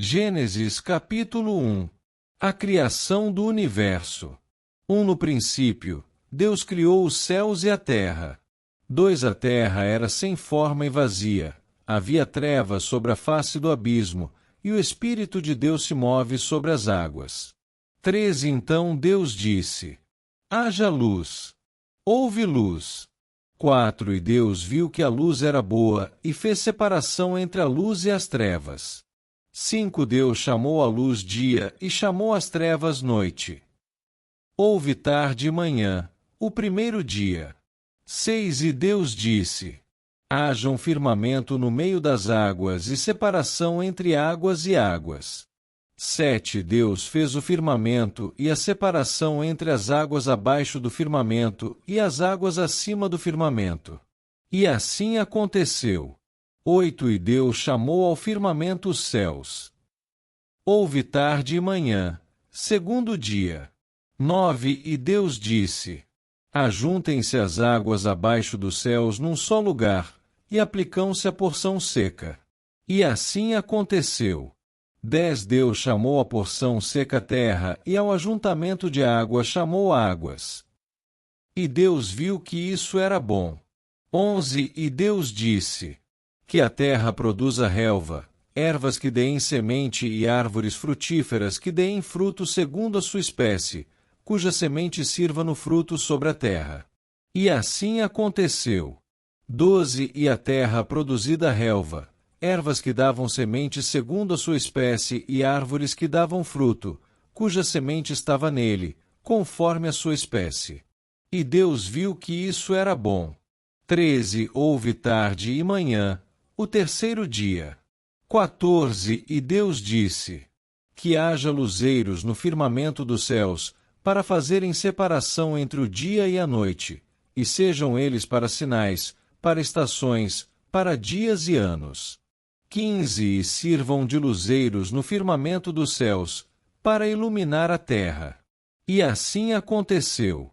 Gênesis capítulo 1. A criação do universo. 1. No princípio, Deus criou os céus e a terra. 2. A terra era sem forma e vazia. Havia trevas sobre a face do abismo, e o Espírito de Deus se move sobre as águas. 3. Então Deus disse: haja luz. Houve luz. 4. E Deus viu que a luz era boa, e fez separação entre a luz e as trevas. 5. Deus chamou a luz dia, e chamou as trevas noite. Houve tarde e manhã, o primeiro dia. 6. E Deus disse: haja um firmamento no meio das águas, e separação entre águas e águas. 7. Deus fez o firmamento e a separação entre as águas abaixo do firmamento e as águas acima do firmamento. E assim aconteceu. 8. E Deus chamou ao firmamento os céus. Houve tarde e manhã, segundo dia. 9. E Deus disse: ajuntem-se as águas abaixo dos céus num só lugar, e aplicam-se a porção seca. E assim aconteceu. 10. Deus chamou a porção seca terra, e ao ajuntamento de águas chamou águas. E Deus viu que isso era bom. 11. E Deus disse: que a terra produza relva, ervas que deem semente e árvores frutíferas que deem fruto segundo a sua espécie, cuja semente sirva no fruto sobre a terra. E assim aconteceu. 12. E a terra produzida relva, ervas que davam semente segundo a sua espécie e árvores que davam fruto, cuja semente estava nele, conforme a sua espécie. E Deus viu que isso era bom. 13. Houve tarde e manhã, o terceiro dia. 14. E Deus disse: que haja luzeiros no firmamento dos céus, para fazerem separação entre o dia e a noite, e sejam eles para sinais, para estações, para dias e anos. 15. E sirvam de luzeiros no firmamento dos céus, para iluminar a terra. E assim aconteceu.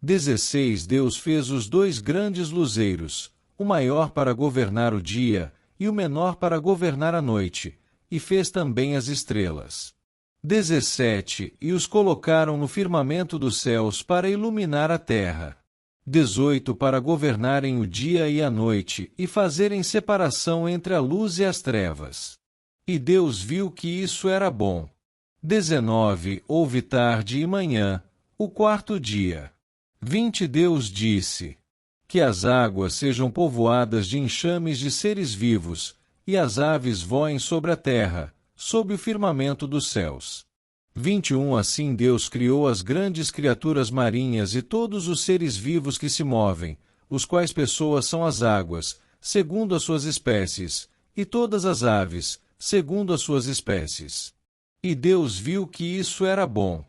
16. Deus fez os 2 grandes luzeiros, o maior para governar o dia, e o menor para governar a noite, e fez também as estrelas. 17. E os colocaram no firmamento dos céus para iluminar a terra. 18. Para governarem o dia e a noite, e fazerem separação entre a luz e as trevas. E Deus viu que isso era bom. 19. Houve tarde e manhã, o quarto dia. 20. Deus disse: que as águas sejam povoadas de enxames de seres vivos, e as aves voem sobre a terra, sob o firmamento dos céus. 21. Assim Deus criou as grandes criaturas marinhas e todos os seres vivos que se movem, os quais pessoas são as águas, segundo as suas espécies, e todas as aves, segundo as suas espécies. E Deus viu que isso era bom.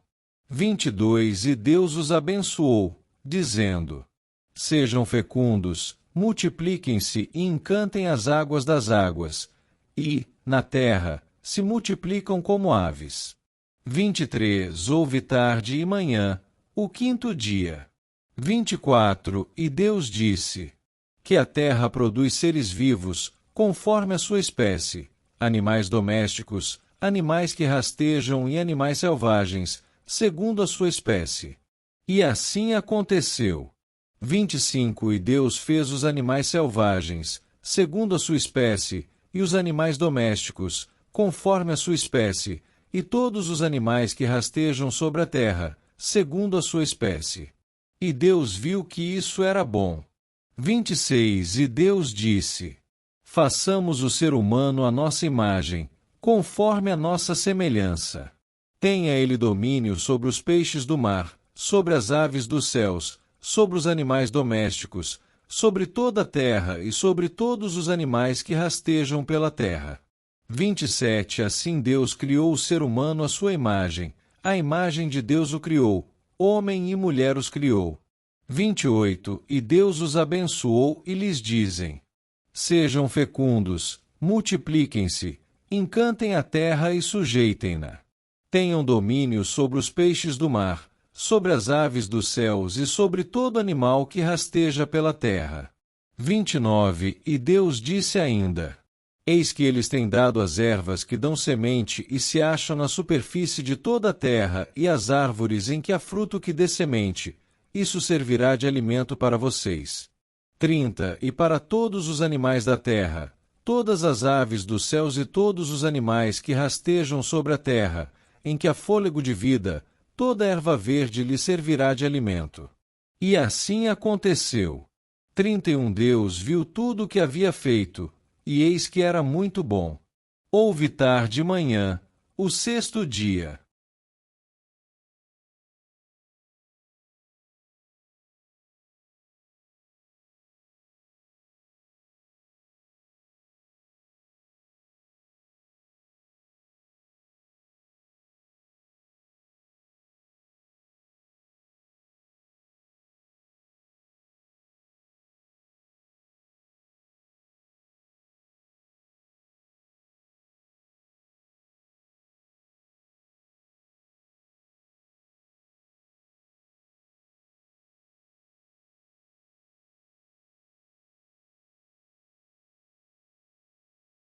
22. E Deus os abençoou, dizendo: sejam fecundos, multipliquem-se e encantem as águas das águas, e, na terra, se multiplicam como aves. 23. Houve tarde e manhã, o quinto dia. 24. E Deus disse: que a terra produz seres vivos, conforme a sua espécie, animais domésticos, animais que rastejam e animais selvagens, segundo a sua espécie. E assim aconteceu. 25. E Deus fez os animais selvagens, segundo a sua espécie, e os animais domésticos, conforme a sua espécie, e todos os animais que rastejam sobre a terra, segundo a sua espécie. E Deus viu que isso era bom. 26. E Deus disse: façamos o ser humano à nossa imagem, conforme a nossa semelhança. Tenha ele domínio sobre os peixes do mar, sobre as aves dos céus, sobre os animais domésticos, sobre toda a terra e sobre todos os animais que rastejam pela terra. 27. Assim Deus criou o ser humano à sua imagem, a imagem de Deus o criou, homem e mulher os criou. 28. E Deus os abençoou e lhes dizem: sejam fecundos, multipliquem-se, encantem a terra e sujeitem-na. Tenham domínio sobre os peixes do mar, sobre as aves dos céus e sobre todo animal que rasteja pela terra. 29. E Deus disse ainda: Eis que eles têm dado as ervas que dão semente e se acham na superfície de toda a terra, e as árvores em que há fruto que dê semente, isso servirá de alimento para vocês. 30 E para todos os animais da terra, todas as aves dos céus e todos os animais que rastejam sobre a terra, em que há fôlego de vida, toda erva verde lhe servirá de alimento. E assim aconteceu. 31 Deus viu tudo o que havia feito, e eis que era muito bom. Houve tarde e manhã, o sexto dia.